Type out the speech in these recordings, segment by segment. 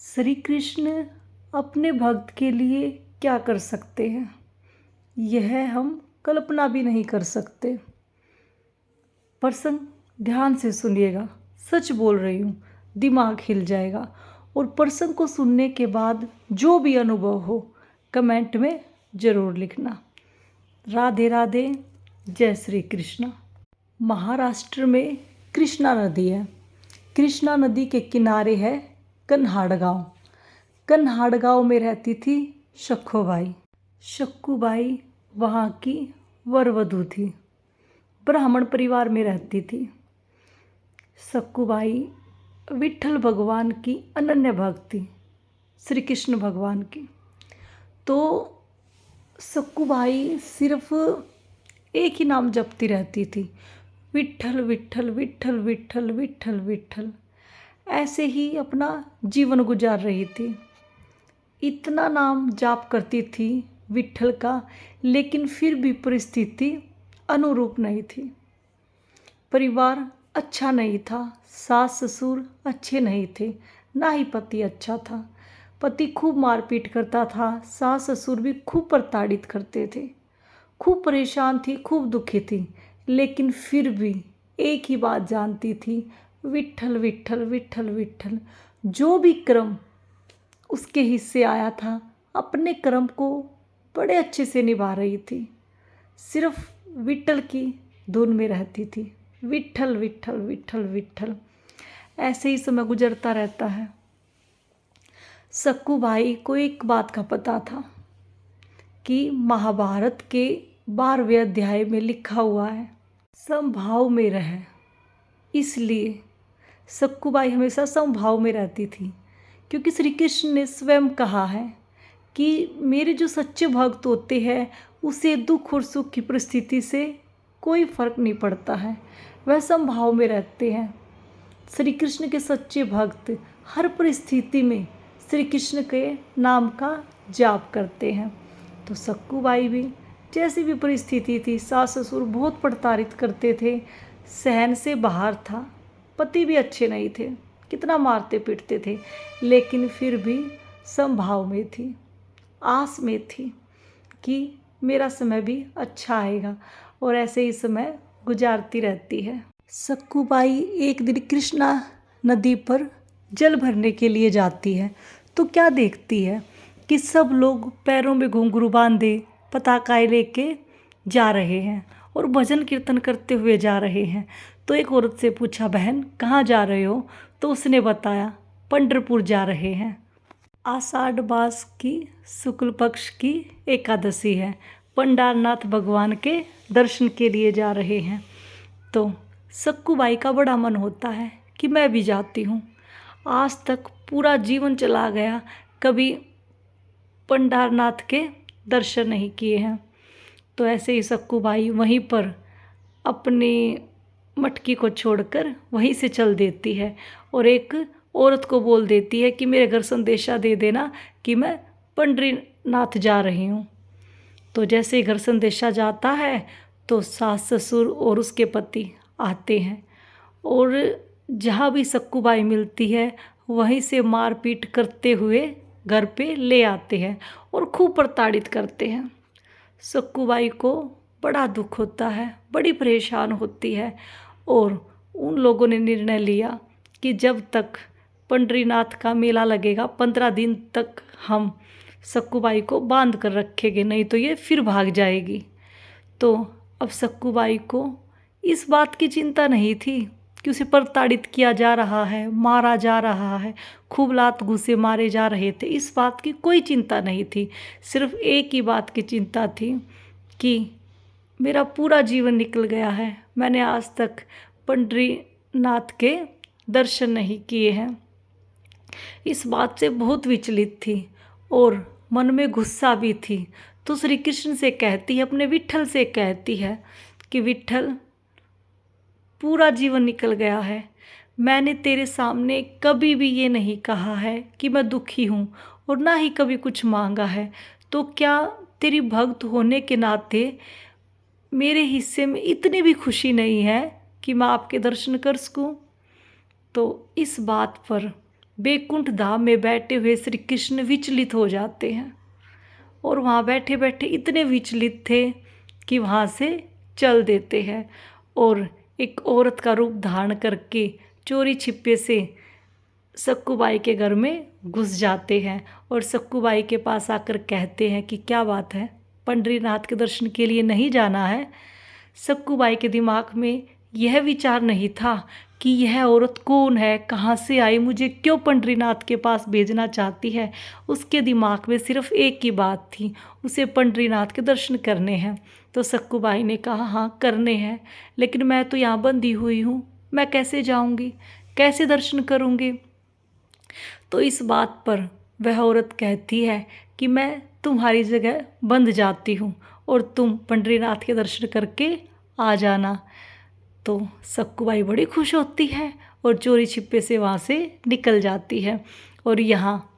श्री कृष्ण अपने भक्त के लिए क्या कर सकते हैं, यह हम कल्पना भी नहीं कर सकते। प्रसंग ध्यान से सुनिएगा, सच बोल रही हूँ, दिमाग हिल जाएगा। और प्रसंग को सुनने के बाद जो भी अनुभव हो कमेंट में ज़रूर लिखना। राधे राधे, जय श्री कृष्ण। महाराष्ट्र में कृष्णा नदी है। कृष्णा नदी के किनारे है कन्हाड़ गाँव। कन्हाड़ गाँव में रहती थी शक्खूबाई। शक्खूबाई वहाँ की वरवधू थी, ब्राह्मण परिवार में रहती थी। शक्खूबाई विट्ठल भगवान की अनन्य भक्त थी, श्री कृष्ण भगवान की। तो शक्खूबाई सिर्फ एक ही नाम जपती रहती थी, विट्ठल विट्ठल विट्ठल विट्ठल विट्ठल विट्ठल। ऐसे ही अपना जीवन गुजार रही थी। इतना नाम जाप करती थी विट्ठल का, लेकिन फिर भी परिस्थिति अनुरूप नहीं थी। परिवार अच्छा नहीं था, सास ससुर अच्छे नहीं थे, ना ही पति अच्छा था। पति खूब मारपीट करता था, सास ससुर भी खूब प्रताड़ित करते थे। खूब परेशान थी, खूब दुखी थी, लेकिन फिर भी एक ही बात जानती थी, विट्ठल विट्ठल विट्ठल विट्ठल। जो भी कर्म उसके हिस्से आया था, अपने कर्म को बड़े अच्छे से निभा रही थी। सिर्फ विट्ठल की धुन में रहती थी, विट्ठल विट्ठल विट्ठल विट्ठल। ऐसे ही समय गुजरता रहता है। शक्खूबाई को एक बात का पता था कि महाभारत के 12वें अध्याय में लिखा हुआ है, समभाव में रहे। इसलिए शक्खूबाई हमेशा समभाव में रहती थी, क्योंकि श्री कृष्ण ने स्वयं कहा है कि मेरे जो सच्चे भक्त होते हैं उसे दुख और सुख की परिस्थिति से कोई फर्क नहीं पड़ता है, वह समभाव में रहते हैं। श्री कृष्ण के सच्चे भक्त हर परिस्थिति में श्री कृष्ण के नाम का जाप करते हैं। तो शक्खूबाई भी जैसी भी परिस्थिति थी, सास ससुर बहुत प्रताड़ित करते थे, सहन से बाहर था, पति भी अच्छे नहीं थे, कितना मारते पीटते थे, लेकिन फिर भी समभाव में थी, आस में थी कि मेरा समय भी अच्छा आएगा। और ऐसे ही समय गुजारती रहती है। शक्खूबाई एक दिन कृष्णा नदी पर जल भरने के लिए जाती है, तो क्या देखती है कि सब लोग पैरों में घुंघरू बांधे पताकाएं लेके जा रहे हैं और भजन कीर्तन करते हुए जा रहे हैं। तो एक औरत से पूछा, बहन कहाँ जा रहे हो? तो उसने बताया, पंढरपुर जा रहे हैं। आषाढ़ मास की शुक्ल पक्ष की एकादशी है, पंडारनाथ भगवान के दर्शन के लिए जा रहे हैं। तो शक्खूबाई का बड़ा मन होता है कि मैं भी जाती हूँ। आज तक पूरा जीवन चला गया, कभी पंडारनाथ के दर्शन नहीं किए हैं। तो ऐसे ही शक्खूबाई वहीं पर अपनी मटकी को छोड़कर वहीं से चल देती है और एक औरत को बोल देती है कि मेरे घर संदेशा दे देना कि मैं पंडरीनाथ जा रही हूँ। तो जैसे ही घर संदेशा जाता है तो सास ससुर और उसके पति आते हैं और जहाँ भी शक्खूबाई मिलती है वहीं से मारपीट करते हुए घर पे ले आते हैं और खूब प्रताड़ित करते हैं। शक्खूबाई को बड़ा दुख होता है, बड़ी परेशान होती है और उन लोगों ने निर्णय लिया कि जब तक पंडरीनाथ का मेला लगेगा 15 दिन तक हम शक्खूबाई को बांध कर रखेंगे, नहीं तो ये फिर भाग जाएगी। तो अब शक्खूबाई को इस बात की चिंता नहीं थी कि उसे प्रताड़ित किया जा रहा है, मारा जा रहा है, खूब लात घूंसे मारे जा रहे थे, इस बात की कोई चिंता नहीं थी। सिर्फ एक ही बात की चिंता थी कि मेरा पूरा जीवन निकल गया है, मैंने आज तक पंडरीनाथ के दर्शन नहीं किए हैं। इस बात से बहुत विचलित थी और मन में गुस्सा भी थी। तो श्री कृष्ण से कहती है, अपने विट्ठल से कहती है कि विट्ठल पूरा जीवन निकल गया है, मैंने तेरे सामने कभी भी ये नहीं कहा है कि मैं दुखी हूँ और ना ही कभी कुछ मांगा है। तो क्या तेरी भक्त होने के नाते मेरे हिस्से में इतनी भी खुशी नहीं है कि मैं आपके दर्शन कर सकूँ? तो इस बात पर बैकुंठ धाम में बैठे हुए श्री कृष्ण विचलित हो जाते हैं और वहाँ बैठे बैठे इतने विचलित थे कि वहाँ से चल देते हैं और एक औरत का रूप धारण करके चोरी छिपे से सक्कूबाई के घर में घुस जाते हैं और सक्कूबाई के पास आकर कहते हैं कि क्या बात है, पंढरीनाथ के दर्शन के लिए नहीं जाना है। सक्कूबाई के दिमाग में यह विचार नहीं था कि यह औरत कौन है, कहाँ से आई, मुझे क्यों पंढरीनाथ के पास भेजना चाहती है। उसके दिमाग में सिर्फ एक ही बात थी, उसे पंढरीनाथ के दर्शन करने हैं। तो सक्कूबाई ने कहा हाँ करने हैं, लेकिन मैं तो यहाँ बंधी हुई हूँ, मैं कैसे जाऊँगी, कैसे दर्शन करूँगी। तो इस बात पर वह औरत कहती है कि मैं तुम्हारी जगह बंध जाती हूँ और तुम पंढरीनाथ के दर्शन करके आ जाना। तो सक्कूबाई बड़ी खुश होती है और चोरी छिपे से वहाँ से निकल जाती है। और यहाँ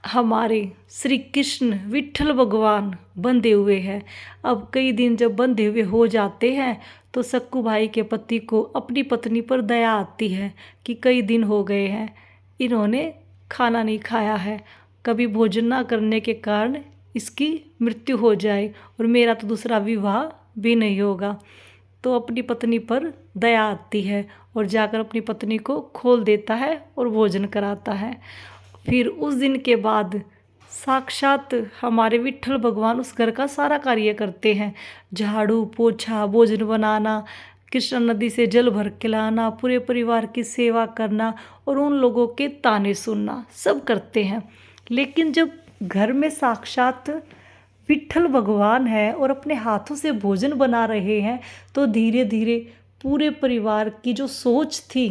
हमारे श्री कृष्ण विट्ठल भगवान बंधे हुए हैं। अब कई दिन जब बंधे हुए हो जाते हैं तो सक्कूबाई के पति को अपनी पत्नी पर दया आती है कि कई दिन हो गए हैं, इन्होंने खाना नहीं खाया है, कभी भोजन ना करने के कारण इसकी मृत्यु हो जाए और मेरा तो दूसरा विवाह भी नहीं होगा। तो अपनी पत्नी पर दया आती है और जाकर अपनी पत्नी को खोल देता है और भोजन कराता है। फिर उस दिन के बाद साक्षात हमारे विट्ठल भगवान उस घर का सारा कार्य करते हैं, झाड़ू पोछा, भोजन बनाना, कृष्णा नदी से जल भर के लाना, पूरे परिवार की सेवा करना और उन लोगों के ताने सुनना, सब करते हैं। लेकिन जब घर में साक्षात विट्ठल भगवान है और अपने हाथों से भोजन बना रहे हैं तो धीरे धीरे पूरे परिवार की जो सोच थी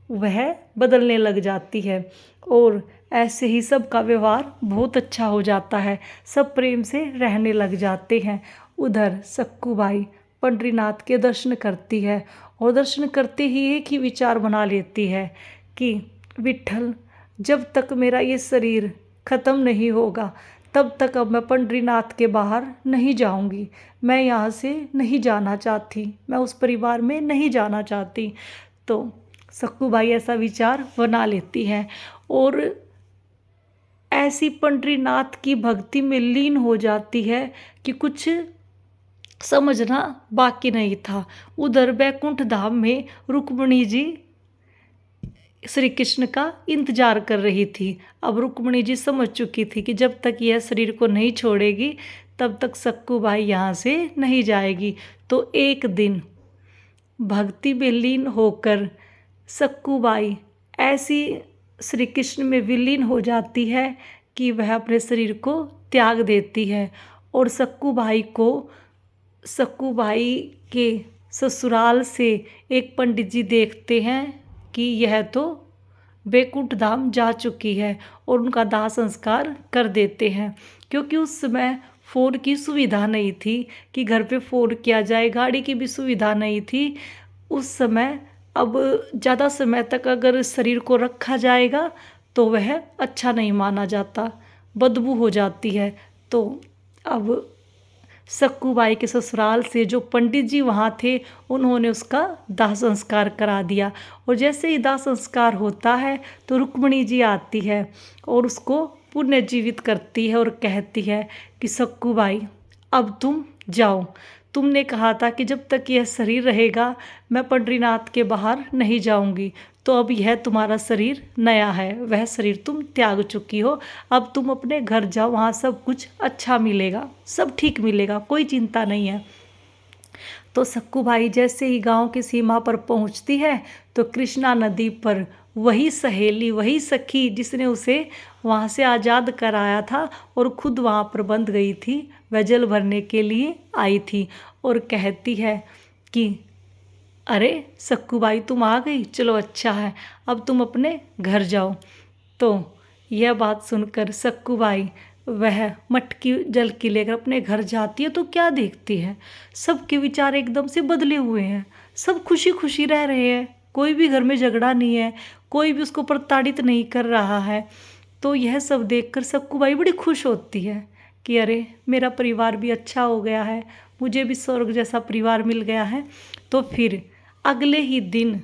वह बदलने लग जाती है और ऐसे ही सबका व्यवहार बहुत अच्छा हो जाता है, सब प्रेम से रहने लग जाते हैं। उधर सक्कूबाई पंढरीनाथ के दर्शन करती है और दर्शन करते ही एक ही विचार बना लेती है कि विट्ठल, जब तक मेरा ये शरीर खत्म नहीं होगा तब तक अब मैं पंढरीनाथ के बाहर नहीं जाऊंगी, मैं यहाँ से नहीं जाना चाहती, मैं उस परिवार में नहीं जाना चाहती। तो सक्कूबाई ऐसा विचार बना लेती है और ऐसी पंढरीनाथ की भक्ति में लीन हो जाती है कि कुछ समझना बाकी नहीं था। उधर बैकुंठ धाम में रुक्मिणी जी श्री कृष्ण का इंतजार कर रही थी। अब रुक्मिणी जी समझ चुकी थी कि जब तक यह शरीर को नहीं छोड़ेगी तब तक सक्कूबाई यहाँ से नहीं जाएगी। तो एक दिन भक्ति में लीन होकर सक्कूबाई ऐसी श्री कृष्ण में विलीन हो जाती है कि वह अपने शरीर को त्याग देती है और सक्कूबाई के ससुराल से एक पंडित जी देखते हैं कि यह तो बैकुंठ धाम जा चुकी है और उनका दाह संस्कार कर देते हैं। क्योंकि उस समय फ़ोन की सुविधा नहीं थी कि घर पे फ़ोन किया जाए, गाड़ी की भी सुविधा नहीं थी उस समय। अब ज़्यादा समय तक अगर शरीर को रखा जाएगा तो वह अच्छा नहीं माना जाता, बदबू हो जाती है। तो अब सक्कूबाई के ससुराल से जो पंडित जी वहाँ थे उन्होंने उसका दाह संस्कार करा दिया और जैसे ही दाह संस्कार होता है तो रुक्मिणी जी आती है और उसको पुनर्जीवित करती है और कहती है कि सक्कूबाई, अब तुम जाओ, तुमने कहा था कि जब तक यह शरीर रहेगा मैं पंढरीनाथ के बाहर नहीं जाऊंगी, तो अब यह तुम्हारा शरीर नया है, वह शरीर तुम त्याग चुकी हो, अब तुम अपने घर जाओ, वहाँ सब कुछ अच्छा मिलेगा, सब ठीक मिलेगा, कोई चिंता नहीं है। तो सक्कूबाई जैसे ही गांव की सीमा पर पहुंचती है तो कृष्णा नदी पर वही सहेली, वही सखी जिसने उसे वहाँ से आज़ाद कराया था और खुद वहाँ पर बंध गई थी, वह जल भरने के लिए आई थी और कहती है कि अरे सक्कूबाई तुम आ गई, चलो अच्छा है, अब तुम अपने घर जाओ। तो यह बात सुनकर सक्कूबाई वह मटकी जल की लेकर अपने घर जाती है तो क्या देखती है, सबके विचार एकदम से बदले हुए हैं, सब खुशी खुशी रह रहे हैं, कोई भी घर में झगड़ा नहीं है, कोई भी उसको प्रताड़ित नहीं कर रहा है। तो यह सब देखकर सक्कूबाई बड़ी खुश होती है कि अरे मेरा परिवार भी अच्छा हो गया है, मुझे भी स्वर्ग जैसा परिवार मिल गया है। तो फिर अगले ही दिन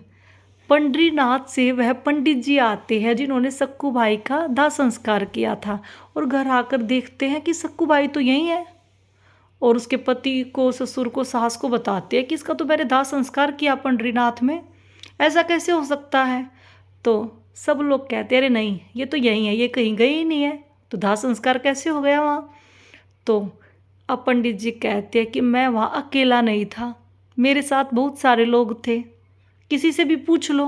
पंडरीनाथ से वह पंडित जी आते हैं जिन्होंने सक्कू भाई का दाह संस्कार किया था, और घर आकर देखते हैं कि सक्कू भाई तो यहीं है, और उसके पति को, ससुर को, सास को बताते हैं कि इसका तो मैंने दाह संस्कार किया पंडरीनाथ में, ऐसा कैसे हो सकता है। तो सब लोग कहते हैं अरे नहीं, ये तो यहीं है, ये कहीं गई ही नहीं है, तो दाह संस्कार कैसे हो गया वहाँ। तो अब पंडित जी कहते हैं कि मैं वहाँ अकेला नहीं था, मेरे साथ बहुत सारे लोग थे, किसी से भी पूछ लो।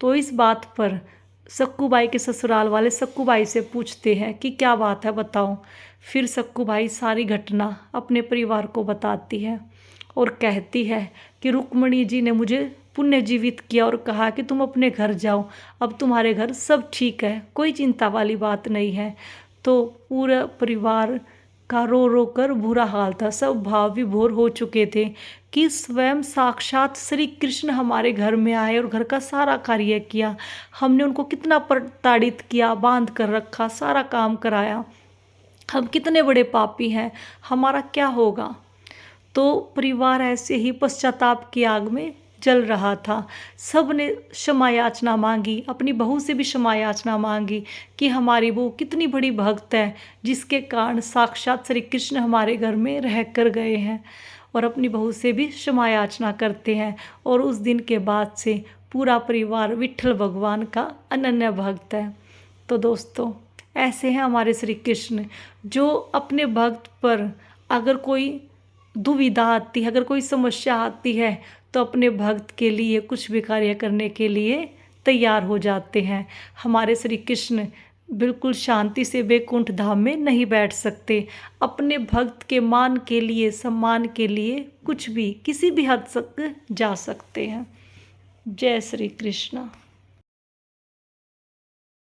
तो इस बात पर सक्कू बाई के ससुराल वाले सक्कू बाई से पूछते हैं कि क्या बात है, बताओ। फिर सक्कू बाई सारी घटना अपने परिवार को बताती है और कहती है कि रुक्मणी जी ने मुझे पुण्य जीवित किया और कहा कि तुम अपने घर जाओ, अब तुम्हारे घर सब ठीक है, कोई चिंता वाली बात नहीं है। तो पूरा परिवार का रो रो कर बुरा हाल था, सब भाव विभोर हो चुके थे कि स्वयं साक्षात श्री कृष्ण हमारे घर में आए और घर का सारा कार्य किया, हमने उनको कितना प्रताड़ित किया, बांध कर रखा, सारा काम कराया, हम कितने बड़े पापी हैं, हमारा क्या होगा। तो परिवार ऐसे ही पश्चाताप की आग में जल रहा था। सब ने क्षमा याचना मांगी, अपनी बहू से भी क्षमा याचना मांगी कि हमारी बहू कितनी बड़ी भक्त है, जिसके कारण साक्षात श्री कृष्ण हमारे घर में रह कर गए हैं, और अपनी बहू से भी क्षमा याचना करते हैं। और उस दिन के बाद से पूरा परिवार विट्ठल भगवान का अनन्य भक्त है। तो दोस्तों, ऐसे हैं हमारे श्री कृष्ण, जो अपने भक्त पर अगर कोई दुविधा आती है, अगर कोई समस्या आती है, तो अपने भक्त के लिए कुछ भी कार्य करने के लिए तैयार हो जाते हैं। हमारे श्री कृष्ण बिल्कुल शांति से वैकुंठ धाम में नहीं बैठ सकते, अपने भक्त के मान के लिए, सम्मान के लिए कुछ भी, किसी भी हद तक जा सकते हैं। जय श्री कृष्ण।